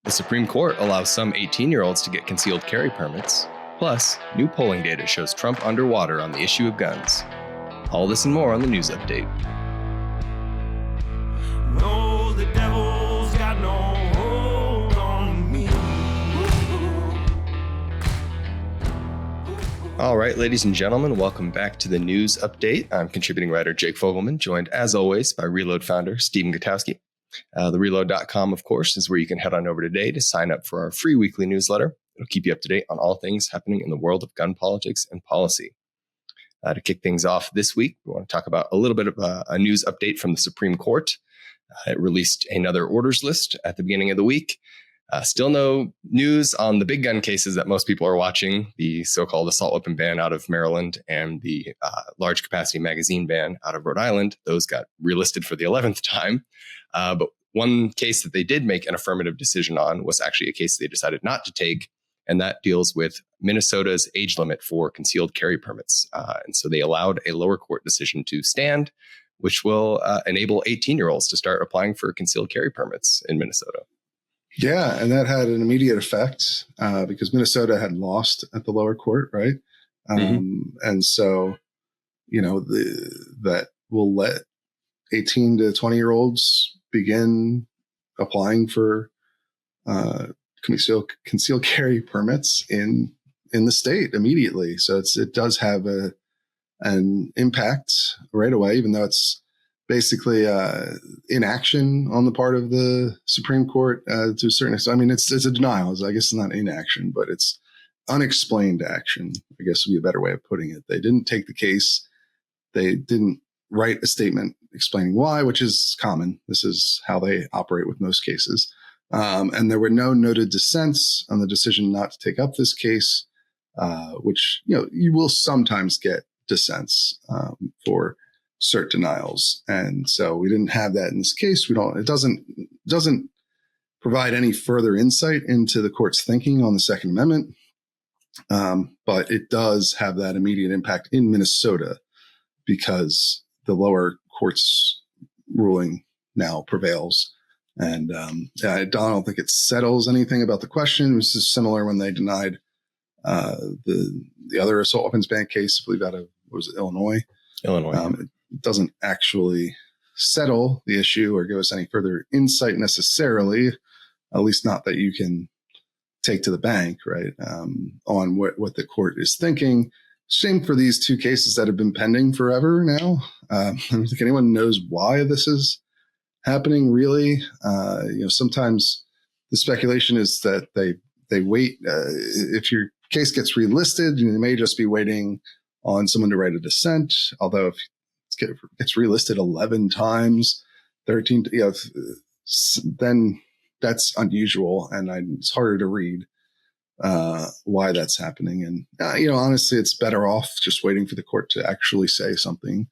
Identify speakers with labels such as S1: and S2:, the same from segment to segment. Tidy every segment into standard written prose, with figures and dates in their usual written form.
S1: The Supreme Court allows some 18-year-olds to get concealed carry permits. Plus, new polling data shows Trump underwater on the issue of guns. All this and more on the news update.
S2: No, the devil's got no hold on me.
S1: All right, ladies and gentlemen, welcome back to the news update. I'm contributing writer Jake Fogleman, joined as always by Reload founder Stephen Gutowski. The reload.com, of course, is where you can head on over today to sign up for our free weekly newsletter. It'll keep you up to date on all things happening in the world of gun politics and policy. To kick things off this week, we want to talk about a little bit of a news update from the Supreme Court. It released another orders list at the beginning of the week. Still no news on the big gun cases that most people are watching, the so-called assault weapon ban out of Maryland and the large capacity magazine ban out of Rhode Island. Those got relisted for the 11th time. But one case that they did make an affirmative decision on was actually a case they decided not to take, and that deals with Minnesota's age limit for concealed carry permits. And so they allowed a lower court decision to stand, which will enable 18-year-olds to start applying for concealed carry permits in Minnesota.
S3: Yeah, and that had an immediate effect because Minnesota had lost at the lower court, right? And so, that will let 18 to 20-year-olds begin applying for concealed carry permits in the state immediately. So it does have an impact right away, even though it's basically inaction on the part of the Supreme Court to a certain extent. I mean, it's a denial. I guess it's not inaction, but it's unexplained action, I guess would be a better way of putting it. They didn't take the case. They didn't write a statement explaining why, which is common. This is how they operate with most cases. And there were no noted dissents on the decision not to take up this case, which, you will sometimes get dissents for cert denials. And so we didn't have that in this case. It doesn't provide any further insight into the court's thinking on the Second Amendment. But it does have that immediate impact in Minnesota because the lower court's ruling now prevails. And I don't think it settles anything about the question. This is similar when they denied the other assault weapons ban case, I believe out of, Illinois? It doesn't actually settle the issue or give us any further insight necessarily, at least not that you can take to the bank, right, on what the court is thinking. Same for these two cases that have been pending forever now. I don't think anyone knows why this is happening, really. Sometimes the speculation is that they wait. If your case gets relisted, you may just be waiting on someone to write a dissent. Although if it gets relisted 11 times, 13, then that's unusual, and it's harder to read why that's happening. And honestly, it's better off just waiting for the court to actually say something.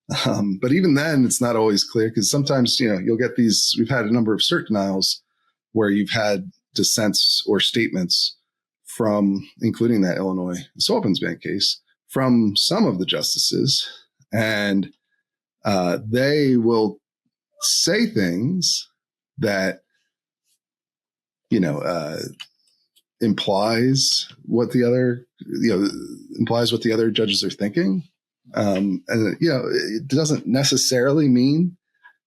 S3: But even then, it's not always clear because sometimes, you'll get these. We've had a number of cert denials where you've had dissents or statements from, including that Illinois assault weapons ban case, from some of the justices, and they will say things that implies what the other judges are thinking. It doesn't necessarily mean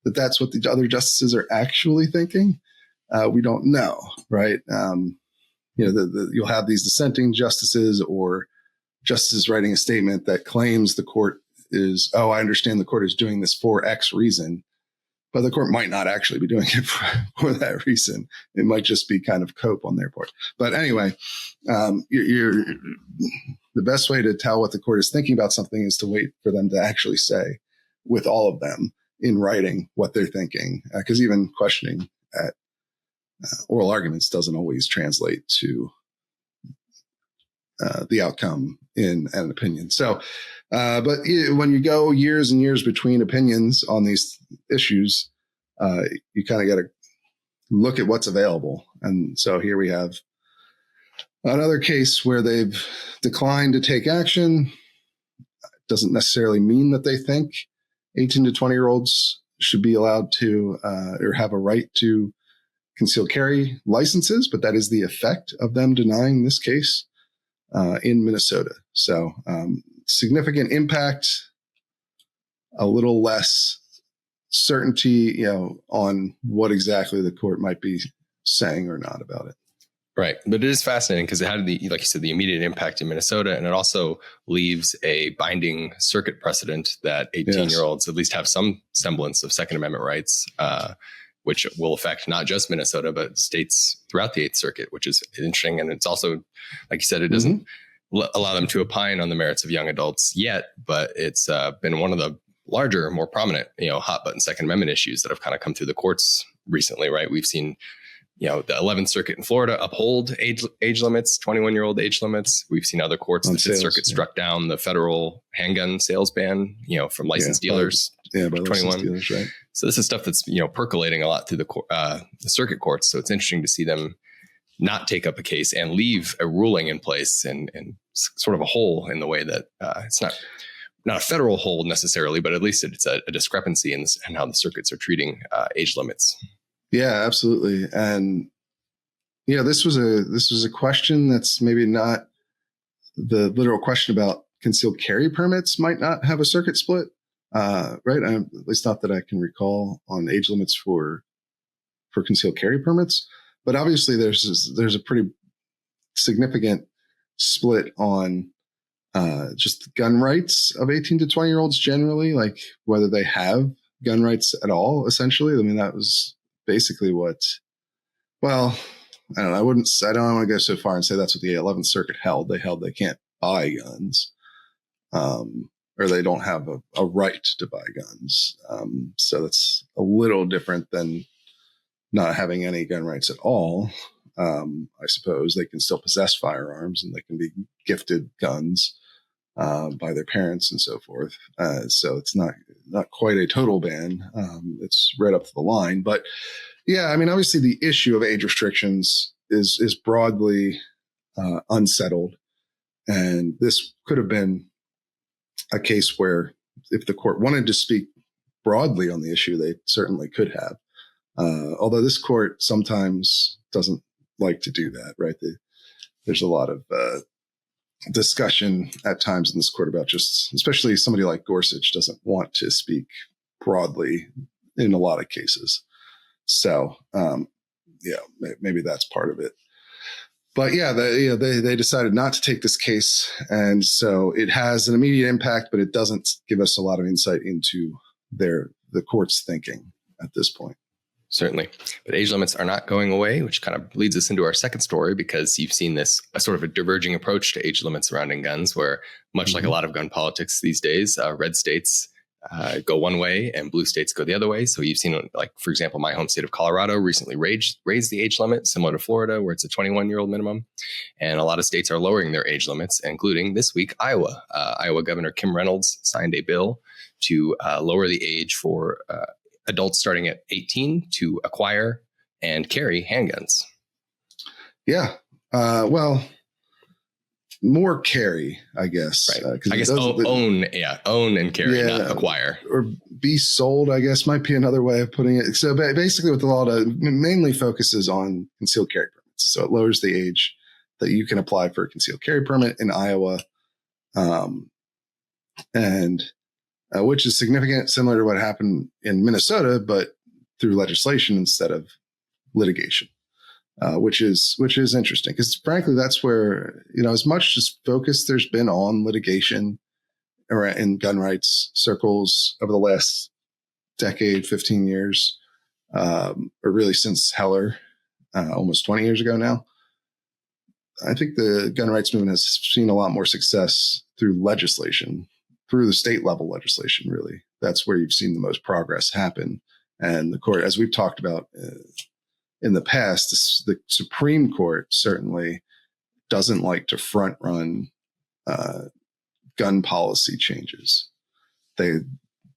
S3: that that's what the other justices are actually thinking. We don't know, right? You'll have these dissenting justices or justices writing a statement that claims the court is, I understand the court is doing this for X reason, but the court might not actually be doing it for that reason. It might just be kind of cope on their part. But anyway, the best way to tell what the court is thinking about something is to wait for them to actually say, with all of them in writing, what they're thinking. Because even questioning at oral arguments doesn't always translate to the outcome in an opinion. So, but when you go years and years between opinions on these issues, you kind of got to look at what's available. And so here we have another case where they've declined to take action. Doesn't necessarily mean that they think 18 to 20-year-olds should be allowed to or have a right to concealed carry licenses, but that is the effect of them denying this case in Minnesota. So significant impact, a little less certainty, on what exactly the court might be saying or not about it.
S1: Right. But it is fascinating because it had like you said, the immediate impact in Minnesota, and it also leaves a binding circuit precedent that 18-year-olds at least have some semblance of Second Amendment rights, which will affect not just Minnesota, but states throughout the Eighth Circuit, which is interesting. And it's also, like you said, it doesn't allow them to opine on the merits of young adults yet, but it's been one of the larger, more prominent, hot button Second Amendment issues that have kind of come through the courts recently, right? We've seen the 11th Circuit in Florida uphold age limits, 21-year-old age limits. We've seen other courts. The Fifth Circuit struck down the federal handgun sales ban, from licensed dealers.
S3: By
S1: 21.
S3: Dealers, right?
S1: So this is stuff that's percolating a lot through the circuit courts. So it's interesting to see them not take up a case and leave a ruling in place and sort of a hole in the way that it's not a federal hole necessarily, but at least it's a discrepancy in how the circuits are treating age limits.
S3: Yeah, absolutely. And this was a question that's maybe not the literal question about concealed carry permits might not have a circuit split, right? At least not that I can recall on age limits for concealed carry permits. But obviously, there's a pretty significant split on just gun rights of 18 to 20-year-olds generally, like whether they have gun rights at all. Essentially, I mean, that was basically what, well, I don't know. I don't want to go so far and say that's what the 11th Circuit held. They held they can't buy guns, or they don't have a right to buy guns. So that's a little different than not having any gun rights at all. I suppose they can still possess firearms and they can be gifted guns by their parents and so forth. So it's not quite a total ban. It's right up to the line. But yeah, I mean, obviously the issue of age restrictions is broadly unsettled. And this could have been a case where if the court wanted to speak broadly on the issue, they certainly could have. Although this court sometimes doesn't like to do that, right? There's a lot of discussion at times in this court about especially somebody like Gorsuch doesn't want to speak broadly in a lot of cases. So, maybe that's part of it. But yeah, they decided not to take this case. And so it has an immediate impact, but it doesn't give us a lot of insight into the court's thinking at this point.
S1: Certainly. But age limits are not going away, which kind of leads us into our second story, because you've seen this a sort of a diverging approach to age limits surrounding guns, where much like a lot of gun politics these days, red states go one way and blue states go the other way. So you've seen, like, for example, my home state of Colorado recently raised the age limit, similar to Florida, where it's a 21-year-old minimum. And a lot of states are lowering their age limits, including this week, Iowa. Iowa Governor Kim Reynolds signed a bill to lower the age for adults starting at 18 to acquire and carry handguns.
S3: Yeah. Well, more carry, I guess.
S1: Right. I guess own and carry, not acquire.
S3: Or be sold, I guess, might be another way of putting it. So basically what the law mainly focuses on concealed carry permits. So it lowers the age that you can apply for a concealed carry permit in Iowa. Which is significant, similar to what happened in Minnesota, but through legislation instead of litigation, which is interesting because frankly, that's where, as much as focus there's been on litigation in gun rights circles over the last decade, 15 years, or really since Heller, almost 20 years ago now. I think the gun rights movement has seen a lot more success through legislation, through the state level legislation, really. That's where you've seen the most progress happen. And the court, as we've talked about in the past, the Supreme Court certainly doesn't like to front run gun policy changes.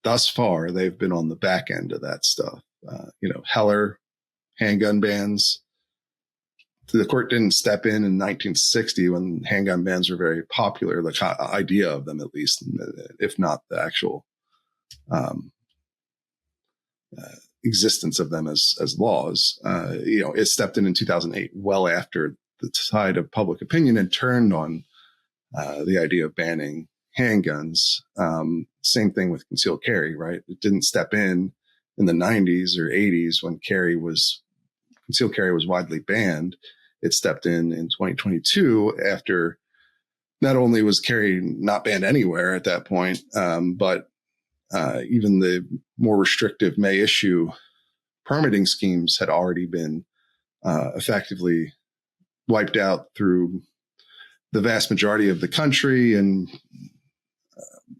S3: Thus far, they've been on the back end of that stuff. Heller, handgun bans. The court didn't step in 1960 when handgun bans were very popular, the idea of them at least, if not the actual existence of them as laws. It stepped in 2008, well after the tide of public opinion had turned on the idea of banning handguns. Same thing with concealed carry, right? It didn't step in the 90s or 80s when concealed carry was widely banned. It stepped in 2022 after not only was carry not banned anywhere at that point, but even the more restrictive may issue permitting schemes had already been effectively wiped out through the vast majority of the country and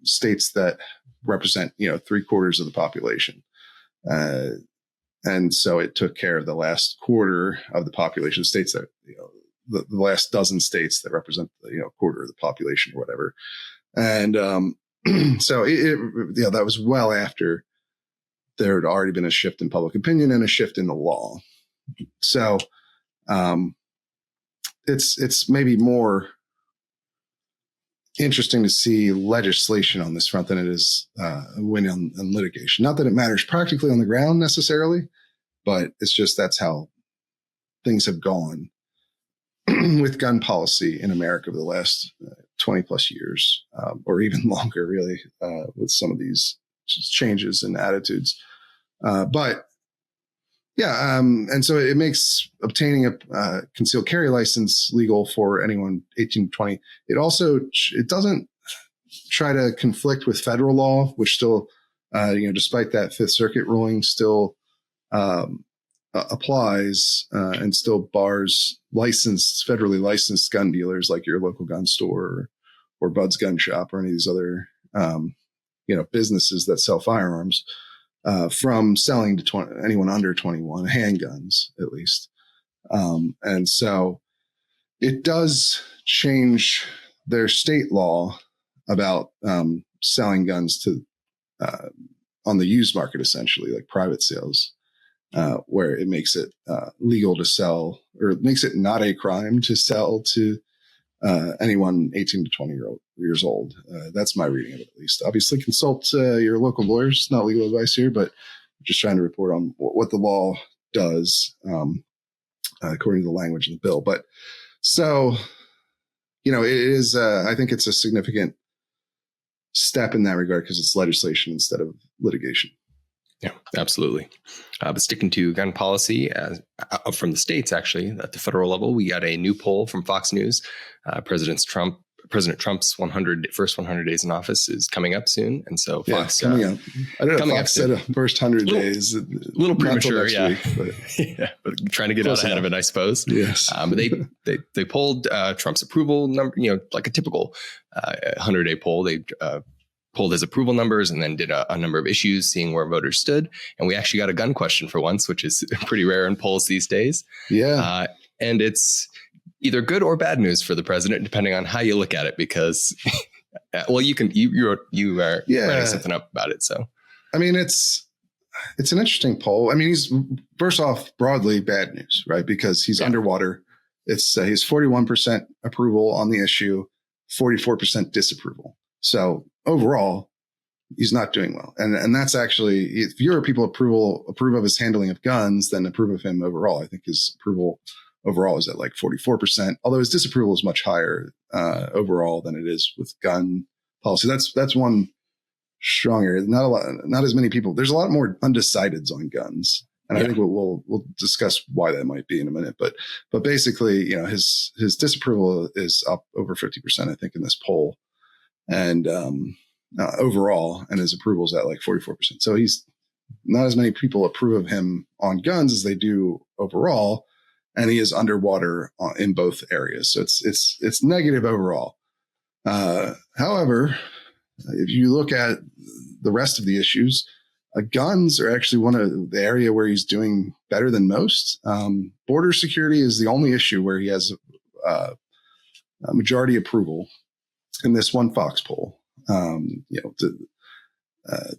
S3: states that represent, 3/4 of the population. And so it took care of the last quarter of the population, states that, the last dozen states that represent, quarter of the population or whatever. And so that was well after there had already been a shift in public opinion and a shift in the law. So it's maybe more interesting to see legislation on this front than it is a win on litigation. Not that it matters practically on the ground necessarily, but it's just that's how things have gone with gun policy in America over the last 20 plus years, or even longer, really, with some of these changes in attitudes. And so it makes obtaining a concealed carry license legal for anyone 18 to 20. It doesn't try to conflict with federal law, which still, despite that Fifth Circuit ruling, still applies and still bars federally licensed gun dealers like your local gun store or Bud's Gun Shop or any of these other, businesses that sell firearms. From selling to anyone under 21, handguns at least. And so it does change their state law about selling guns to on the used market, essentially, like private sales, where it makes it legal to sell, or it makes it not a crime to sell to anyone 18 to 20 years old. That's my reading of it, at least. Obviously, consult your local lawyers. It's not legal advice here, but just trying to report on what the law does according to the language in the bill. But so, it is, I think it's a significant step in that regard because it's legislation instead of litigation.
S1: Yeah, absolutely. But sticking to gun policy from the states, actually, at the federal level, we got a new poll from Fox News. President Trump's first 100 days in office is coming up soon. And so Fox
S3: coming up. I don't know if Fox said a first 100 days. A
S1: little premature,
S3: week,
S1: but trying to get out ahead of it, I suppose.
S3: Yes.
S1: But they polled Trump's approval number, like a typical 100-day poll. They pulled his approval numbers and then did a number of issues, seeing where voters stood. And we actually got a gun question for once, which is pretty rare in polls these days.
S3: Yeah.
S1: And it's either good or bad news for the president, depending on how you look at it, because, well, you are writing something up about it. So, I
S3: mean, it's an interesting poll. I mean, he's first off broadly bad news, right? Because he's underwater. It's he's 41% approval on the issue, 44% disapproval. So overall, he's not doing well. And that's actually, if fewer people approve of his handling of guns than approve of him overall. I think his approval overall is at like 44%, although his disapproval is much higher overall than it is with gun policy. That's one strong area. Not as many people. There's a lot more undecideds on guns. And I think we'll discuss why that might be in a minute. But basically, his disapproval is up over 50%, I think, in this poll. And overall, and his approval is at like 44%. So he's not as many people approve of him on guns as they do overall, and he is underwater in both areas. So it's negative overall. However, if you look at the rest of the issues, guns are actually one of the area where he's doing better than most. Border security is the only issue where he has a majority approval in this one Fox poll.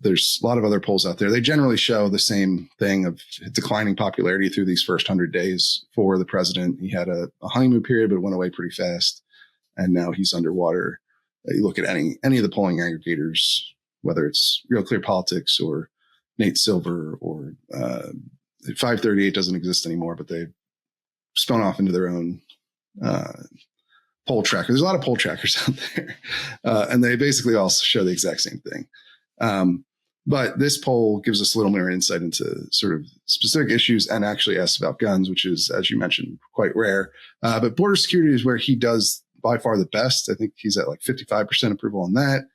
S3: There's a lot of other polls out there. They generally show the same thing of declining popularity through these first 100 days for the president. He had a honeymoon period, but it went away pretty fast. And now he's underwater. You look at any of the polling aggregators, whether it's Real Clear Politics or Nate Silver or 538 doesn't exist anymore, but they spun off into their own poll tracker. There's a lot of poll trackers out there, and they basically all show the exact same thing. But this poll gives us a little more insight into sort of specific issues and actually asks about guns, which is, as you mentioned, quite rare. But border security is where he does by far the best. I think he's at like 55% approval on that.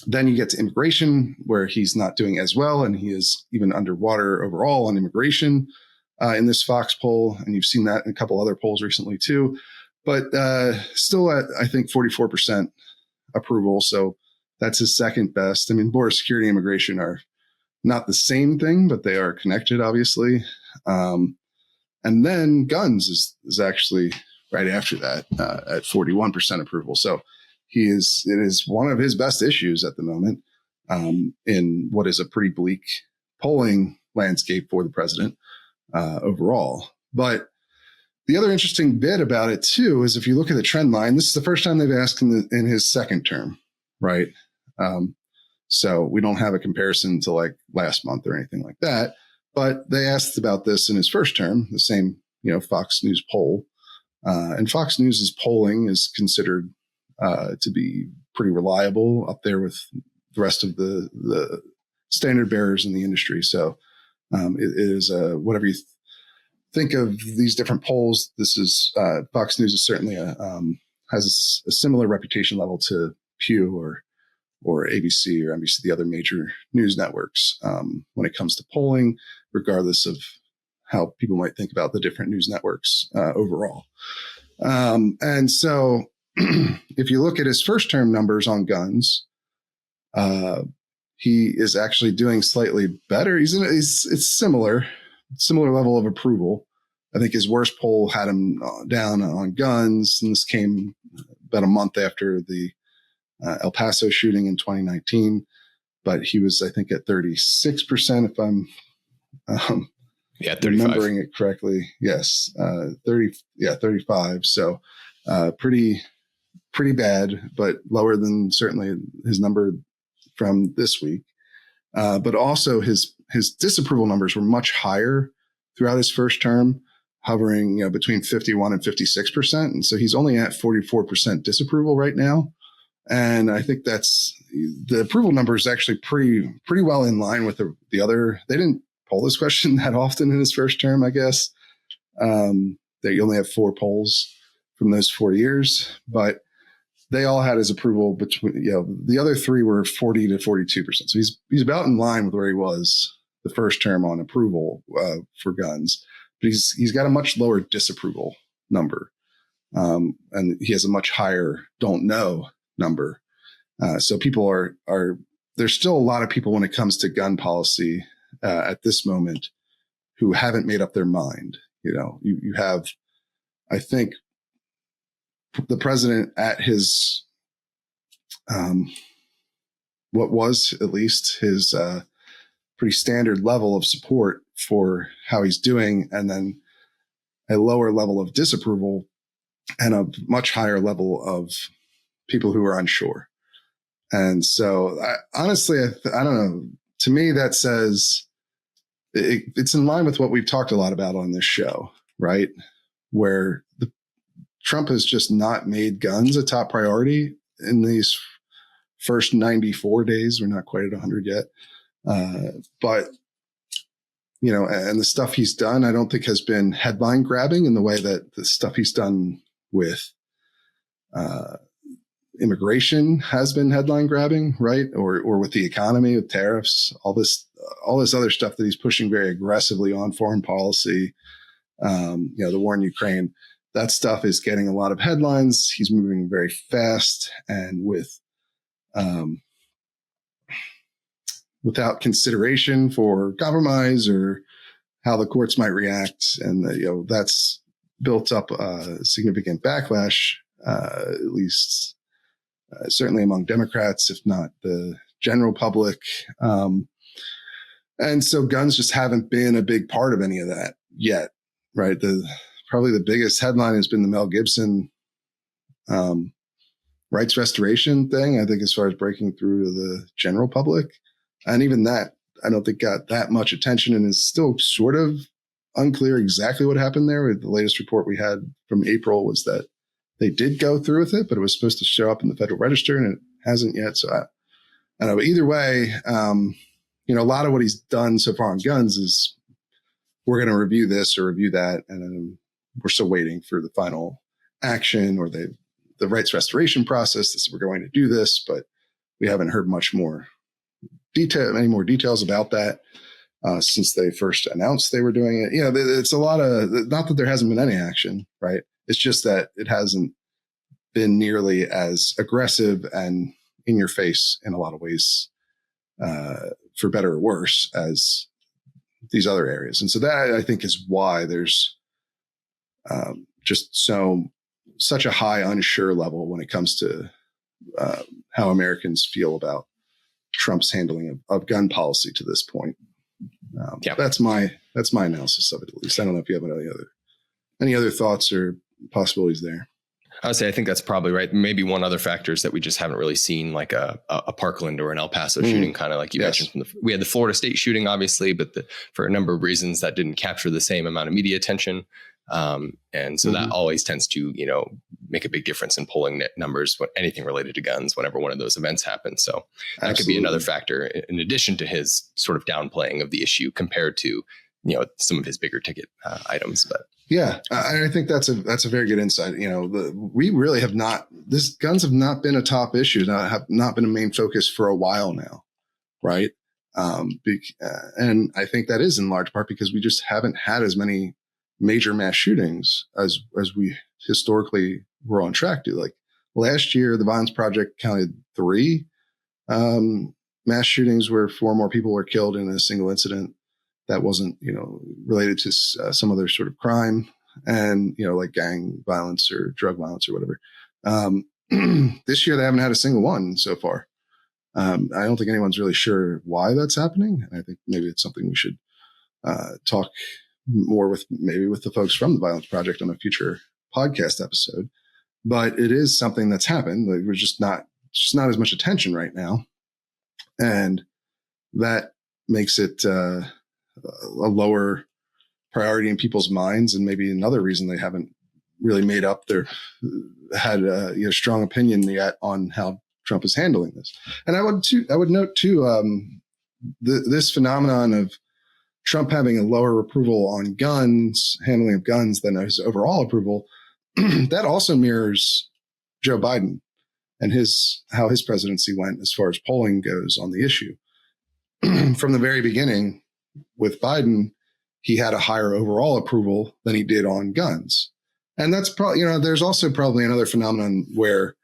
S3: Then you get to immigration, where he's not doing as well, and he is even underwater overall on immigration in this Fox poll. And you've seen that in a couple other polls recently too. But still at, I think, 44% approval. So that's his second best. I mean, border security and immigration are not the same thing, but they are connected, obviously. And then guns is actually right after that at 41% approval. So it is one of his best issues at the moment in what is a pretty bleak polling landscape for the president overall. But the other interesting bit about it too is if you look at the trend line, this is the first time they've asked in his second term, right? So we don't have a comparison to like last month or anything like that, but they asked about this in his first term, the same, Fox News poll. And Fox News's polling is considered to be pretty reliable, up there with the rest of the standard bearers in the industry. So it is whatever you think of these different polls. This is Fox News is certainly has a similar reputation level to Pew or ABC or NBC, the other major news networks, when it comes to polling, regardless of how people might think about the different news networks overall. And so if you look at his first term numbers on guns, he is actually doing slightly better. It's similar level of approval. I think his worst poll had him down on guns, and this came about a month after the El Paso shooting in 2019. But he was, I think, at 36%, if I'm
S1: 35.
S3: remembering it correctly. Yes, 35. So pretty bad, but lower than certainly his number from this week. But also his disapproval numbers were much higher throughout his first term, hovering between 51 and 56%. And so he's only at 44% disapproval right now. And I think that's the approval number is actually pretty well in line with the other. They didn't poll this question that often in his first term, I guess. They only have 4 polls from those 4 years, but they all had his approval between, the other 3 were 40 to 42%. So he's about in line with where he was the first term on approval for guns, but he's got a much lower disapproval number. And he has a much higher don't know number. So people are there's still a lot of people when it comes to gun policy at this moment who haven't made up their mind. You have, I think, the president at his, what was at least his pretty standard level of support for how he's doing, and then a lower level of disapproval and a much higher level of people who are unsure. And so honestly, I don't know. To me, that says it's in line with what we've talked a lot about on this show, right? Where Trump has just not made guns a top priority in these first 94 days. We're not quite at 100 yet. But, and the stuff he's done, I don't think has been headline grabbing in the way that the stuff he's done with immigration has been headline grabbing, right? Or with the economy, with tariffs, all this other stuff that he's pushing very aggressively on foreign policy, the war in Ukraine. That stuff is getting a lot of headlines. He's moving very fast and without consideration for compromise or how the courts might react. And, that's built up a significant backlash, at least certainly among Democrats, if not the general public. And so guns just haven't been a big part of any of that yet, right? Probably the biggest headline has been the Mel Gibson rights restoration thing, I think, as far as breaking through to the general public. And even that, I don't think got that much attention and is still sort of unclear exactly what happened there. The latest report we had from April was that they did go through with it, but it was supposed to show up in the Federal Register and it hasn't yet. So I don't know. But either way, a lot of what he's done so far on guns is we're going to review this or review that. And we're still waiting for the final action or the rights restoration process. We're going to do this, but we haven't heard any more details about that since they first announced they were doing it. It's a lot of, not that there hasn't been any action, right? It's just that it hasn't been nearly as aggressive and in your face in a lot of ways, for better or worse, as these other areas. And so that, I think, is why there's just such a high unsure level when it comes to how Americans feel about Trump's handling of gun policy to this point. That's my analysis of it, at least. I don't know if you have any other thoughts or possibilities there.
S1: I would say I think that's probably right. Maybe one other factor is that we just haven't really seen like a Parkland or an El Paso shooting, kind of like you mentioned. We had the Florida State shooting, obviously, but for a number of reasons that didn't capture the same amount of media attention. And so that always tends to, make a big difference in polling numbers, anything related to guns, whenever one of those events happens. So that could be another factor in addition to his sort of downplaying of the issue compared to, some of his bigger ticket items. But
S3: yeah, I think that's a very good insight. We really have not, guns have not been a top issue, have not been a main focus for a while now. Right. And I think that is in large part because we just haven't had as many major mass shootings as we historically were on track to. Like last year, the Violence Project counted 3 mass shootings where 4 more people were killed in a single incident that wasn't, related to some other sort of crime and, like gang violence or drug violence or whatever. This year, they haven't had a single one so far. I don't think anyone's really sure why that's happening. I think maybe it's something we should talk more with the folks from the Violence Project on a future podcast episode. But it is something that's happened. Like, we're just not as much attention right now. And that makes it a lower priority in people's minds. And maybe another reason they haven't really had a strong opinion yet on how Trump is handling this. And I would note too, this phenomenon of Trump having a lower approval on handling of guns than his overall approval, that also mirrors Joe Biden and how his presidency went as far as polling goes on the issue. From the very beginning with Biden, he had a higher overall approval than he did on guns. And that's probably, there's also probably another phenomenon where,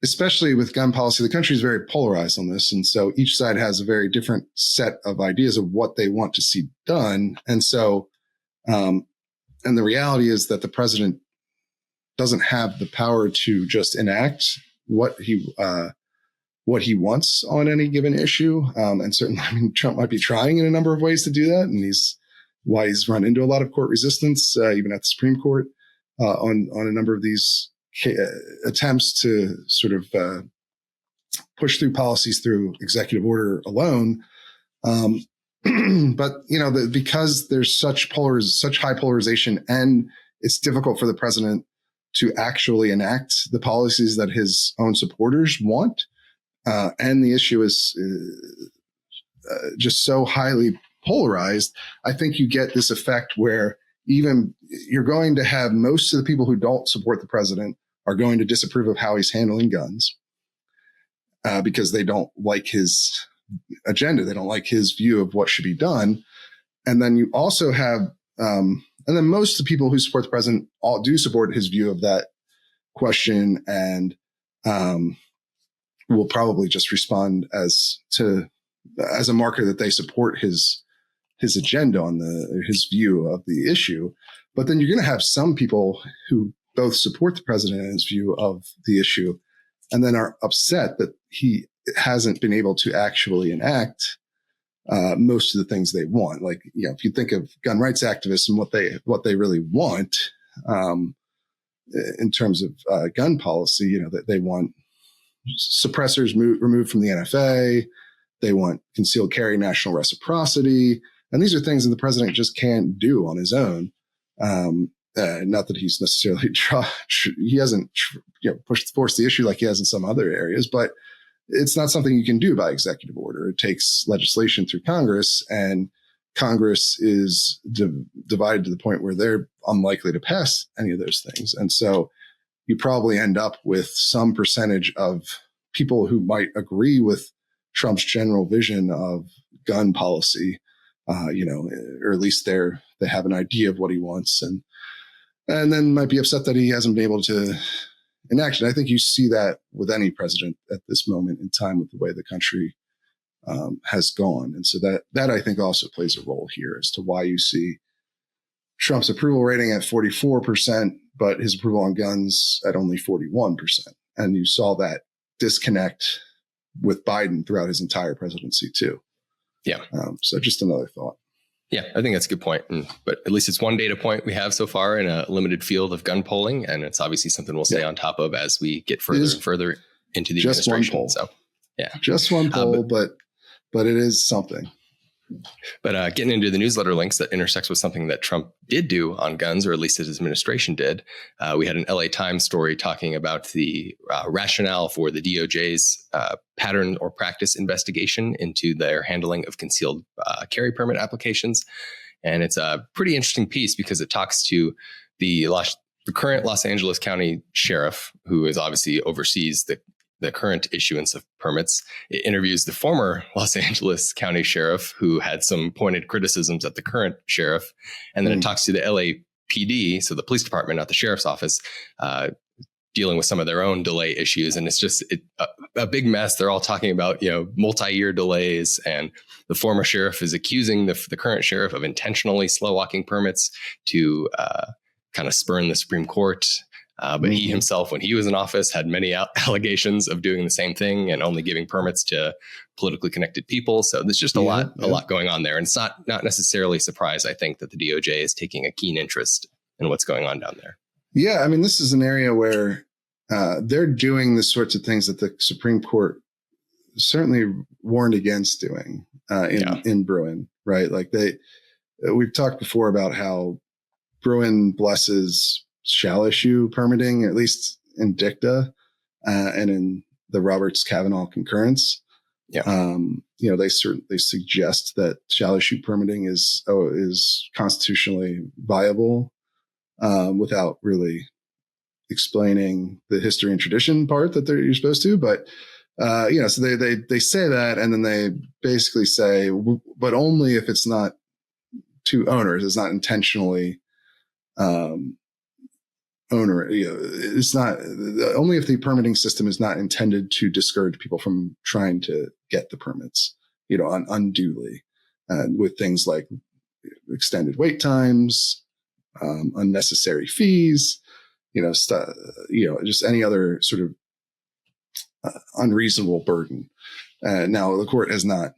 S3: especially with gun policy, the country is very polarized on this. And so each side has a very different set of ideas of what they want to see done. And so, and the reality is that the president doesn't have the power to just enact what he wants on any given issue. And certainly, Trump might be trying in a number of ways to do that. And why he's run into a lot of court resistance, even at the Supreme Court, on a number of these attempts to sort of push through policies through executive order alone. But because there's such high polarization, and it's difficult for the president to actually enact the policies that his own supporters want, and the issue is just so highly polarized, I think you get this effect where even you're going to have most of the people who don't support the president are going to disapprove of how he's handling guns because they don't like his agenda. They don't like his view of what should be done. And then you also have, and then most of the people who support the president all do support his view of that question and will probably just respond as a marker that they support his agenda on his view of the issue. But then you're going to have some people who both support the president and his view of the issue, and then are upset that he hasn't been able to actually enact most of the things they want. Like, if you think of gun rights activists and what they really want in terms of gun policy, that they want suppressors removed from the NFA. They want concealed carry national reciprocity. And these are things that the president just can't do on his own. Not that he's necessarily he hasn't forced the issue like he has in some other areas, but it's not something you can do by executive order. It takes legislation through Congress, and Congress is divided to the point where they're unlikely to pass any of those things. And so you probably end up with some percentage of people who might agree with Trump's general vision of gun policy, or at least they have an idea of what he wants, and then might be upset that he hasn't been able to enact it. I think you see that with any president at this moment in time with the way the country has gone. And so that I think also plays a role here as to why you see Trump's approval rating at 44%, but his approval on guns at only 41%. And you saw that disconnect with Biden throughout his entire presidency too.
S1: Yeah.
S3: So just another thought.
S1: Yeah, I think that's a good point. But at least it's one data point we have so far in a limited field of gun polling. And it's obviously something we'll stay on top of as we get further and further into the administration.
S3: One poll.
S1: So, yeah.
S3: Just one poll, but it is something.
S1: But getting into the newsletter links that intersects with something that Trump did do on guns, or at least his administration did. We had an LA Times story talking about the rationale for the DOJ's pattern or practice investigation into their handling of concealed carry permit applications. And it's a pretty interesting piece because it talks to the current Los Angeles County sheriff, who is obviously oversees the current issuance of permits. It interviews the former Los Angeles County sheriff, who had some pointed criticisms at the current sheriff. And then it talks to the LAPD, so the police department, not the sheriff's office, dealing with some of their own delay issues. And it's just a big mess. They're all talking about, multi-year delays. And the former sheriff is accusing the current sheriff of intentionally slow walking permits to kind of spurn the Supreme Court. But he himself, when he was in office, had many allegations of doing the same thing and only giving permits to politically connected people. So there's just a lot going on there. And it's not necessarily a surprise, I think, that the DOJ is taking a keen interest in what's going on down there.
S3: Yeah, I mean, this is an area where they're doing the sorts of things that the Supreme Court certainly warned against doing in Bruin, right? Like we've talked before about how Bruin blesses shall issue permitting, at least in dicta, and in the Roberts-Kavanaugh concurrence.
S1: Yeah.
S3: They suggest that shall issue permitting is constitutionally viable, without really explaining the history and tradition part that you're supposed to. But so they say that, and then they basically say, but only if it's not to owners, it's not intentionally it's not only if the permitting system is not intended to discourage people from trying to get the permits, unduly, with things like extended wait times, unnecessary fees, just any other sort of unreasonable burden. Now, the court has not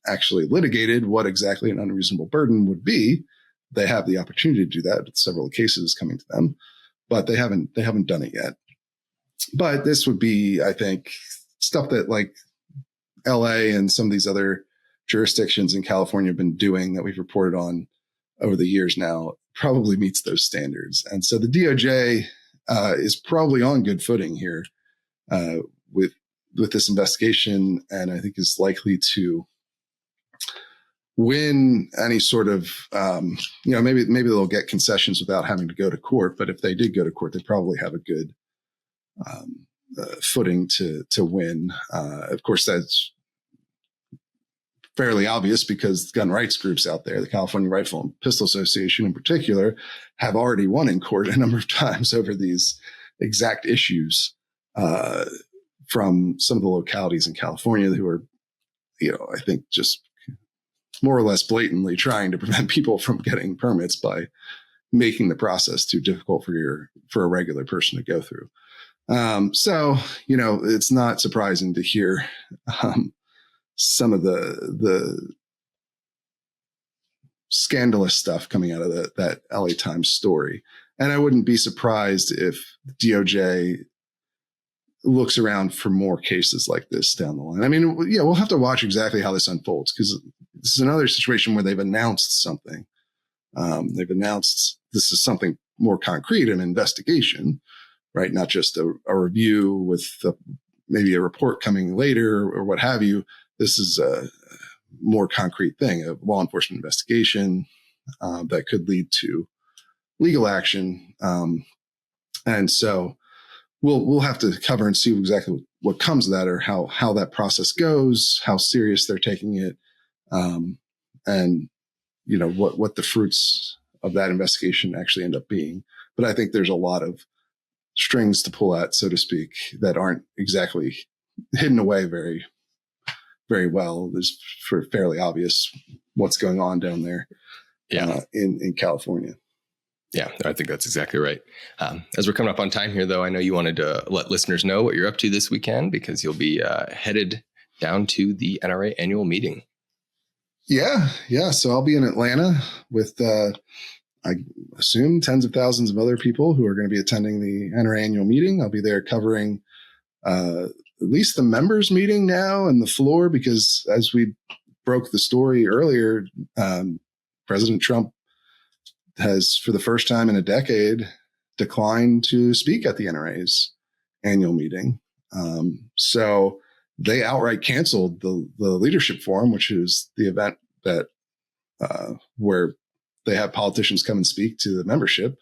S3: actually litigated what exactly an unreasonable burden would be. They have the opportunity to do that with several cases coming to them, but they haven't done it yet. But this would be, I think, stuff that like LA and some of these other jurisdictions in California have been doing that we've reported on over the years now probably meets those standards. And so the DOJ is probably on good footing here with this investigation, and I think is likely to win any sort of, maybe they'll get concessions without having to go to court. But if they did go to court, they probably have a good footing to win. Of course, that's fairly obvious because gun rights groups out there, the California Rifle and Pistol Association in particular, have already won in court a number of times over these exact issues from some of the localities in California who are, I think just more or less blatantly trying to prevent people from getting permits by making the process too difficult for a regular person to go through. So, it's not surprising to hear some of the scandalous stuff coming out of that LA Times story. And I wouldn't be surprised if DOJ looks around for more cases like this down the line. I mean, yeah, we'll have to watch exactly how this unfolds, because this is another situation where they've announced something. They've announced this is something more concrete, an investigation, right? Not just a review with maybe a report coming later or what have you. This is a more concrete thing, a law enforcement investigation that could lead to legal action. And so we'll have to cover and see exactly what comes of that, or how that process goes, how serious they're taking it, and what the fruits of that investigation actually end up being. But I think there's a lot of strings to pull at, so to speak, that aren't exactly hidden away very, very well. It's fairly obvious what's going on down there in California.
S1: Yeah, I think that's exactly right. As we're coming up on time here, though, I know you wanted to let listeners know what you're up to this weekend, because you'll be headed down to the NRA annual meeting. Yeah.
S3: So I'll be in Atlanta with, I assume, tens of thousands of other people who are going to be attending the NRA annual meeting. I'll be there covering at least the members meeting now and the floor, because as we broke the story earlier, President Trump has, for the first time in a decade, declined to speak at the NRA's annual meeting. So they outright canceled the leadership forum, which is the event that where they have politicians come and speak to the membership.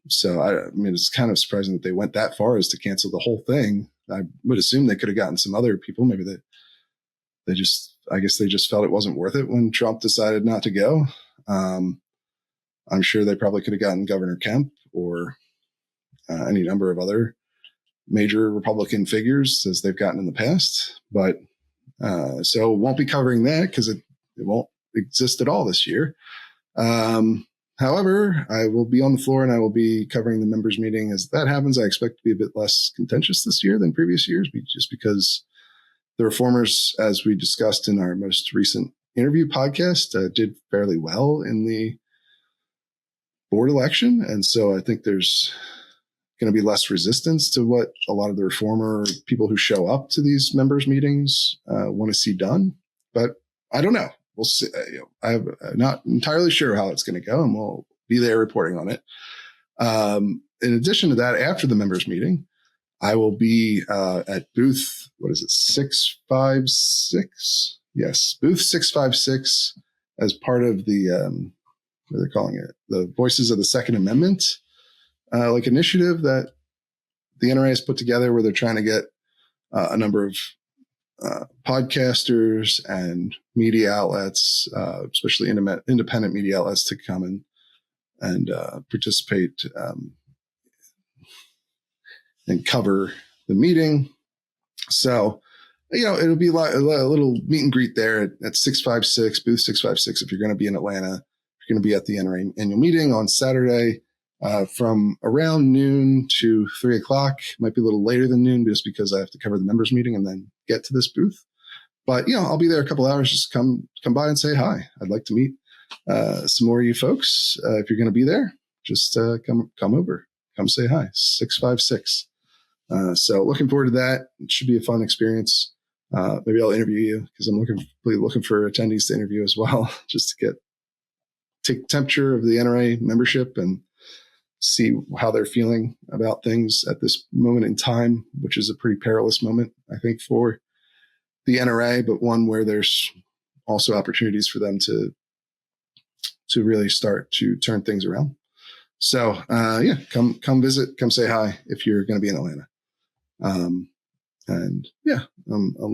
S3: So I mean, it's kind of surprising that they went that far as to cancel the whole thing. I would assume they could have gotten some other people. Maybe they just felt it wasn't worth it when Trump decided not to go. I'm sure they probably could have gotten Governor Kemp or any number of other major Republican figures, as they've gotten in the past. But so won't be covering that, because it won't exist at all this year. However, I will be on the floor and I will be covering the members meeting. As that happens, I expect to be a bit less contentious this year than previous years, just because the reformers, as we discussed in our most recent interview podcast, did fairly well in the board election. And so I think there's going to be less resistance to what a lot of the reformer people who show up to these members meetings want to see done. But I don't know. We'll see. I'm not entirely sure how it's going to go, and we'll be there reporting on it. In addition to that, after the members meeting, I will be at booth, 656? Yes, booth 656, as part of the, what are they calling it? The Voices of the Second Amendment, initiative that the NRA has put together, where they're trying to get a number of podcasters and media outlets, especially independent media outlets, to come and participate and cover the meeting. So, it'll be a little meet and greet there at 656, booth 656. If you're going to be in Atlanta, you're going to be at the NRA annual meeting on Saturday from around noon to 3 o'clock. Might be a little later than noon, just because I have to cover the members meeting and then get to this booth. But, I'll be there a couple hours. Just come by and say hi. I'd like to meet some more of you folks. If you're going to be there, just come over. Come say hi. 656. So looking forward to that. It should be a fun experience. Maybe I'll interview you, because I'm looking for attendees to interview as well, just to take the temperature of the NRA membership and see how they're feeling about things at this moment in time, which is a pretty perilous moment, I think, for the NRA, but one where there's also opportunities for them to really start to turn things around. So, come visit, come say hi if you're going to be in Atlanta. I'm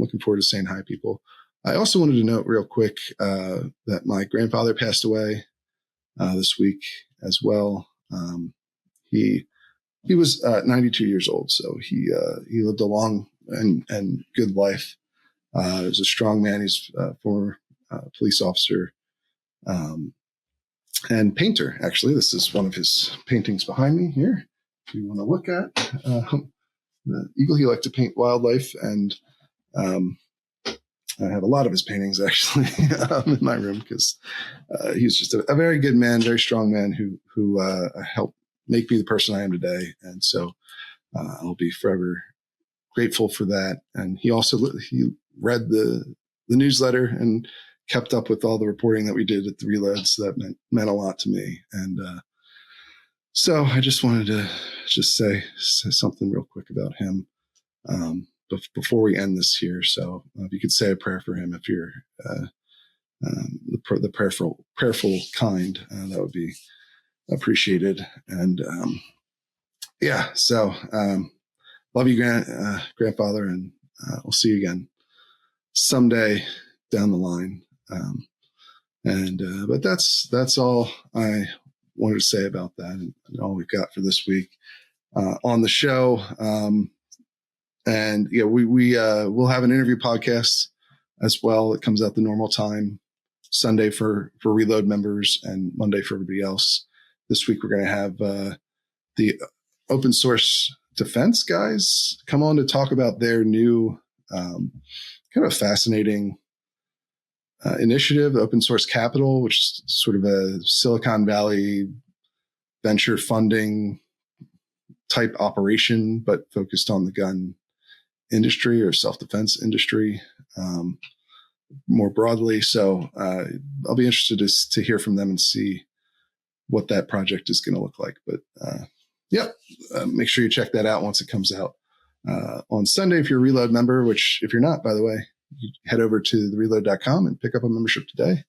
S3: looking forward to saying hi, people. I also wanted to note real quick that my grandfather passed away this week as well. He was 92 years old, so he lived a long and good life. He was a strong man. He's a former police officer and painter. Actually, this is one of his paintings behind me here, if you want to look at. The eagle. He liked to paint wildlife, and I have a lot of his paintings actually in my room, because he was just a very good man, very strong man who helped make me the person I am today. And so I'll be forever grateful for that. And he read the newsletter and kept up with all the reporting that we did at the Reload. So that meant a lot to me. And so I just wanted to say something real quick about him before we end this here. So if you could say a prayer for him, if you're the prayerful kind, that would be appreciated. And so love you, grandfather, and we'll see you again someday down the line. But that's all I wanted to say about that, and all we've got for this week on the show. We'll have an interview podcast as well. It comes out the normal time, Sunday for Reload members and Monday for everybody else. This week we're going to have the open source defense guys come on to talk about their new kind of fascinating initiative, Open Source Capital, which is sort of a Silicon Valley venture funding type operation, but focused on the gun industry or self-defense industry more broadly. So I'll be interested to hear from them and see what that project is going to look like. But make sure you check that out once it comes out on Sunday if you're a Reload member, which if you're not, by the way, you head over to thereload.com and pick up a membership today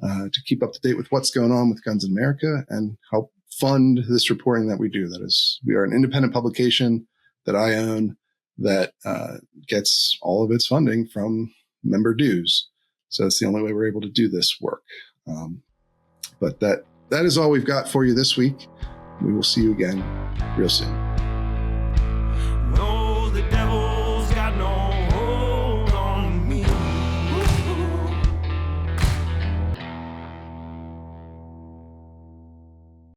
S3: to keep up to date with what's going on with guns in America and help fund this reporting that we do. That is, we are an independent publication that I own that gets all of its funding from member dues. So it's the only way we're able to do this work. But that is all we've got for you this week. We will see you again real soon.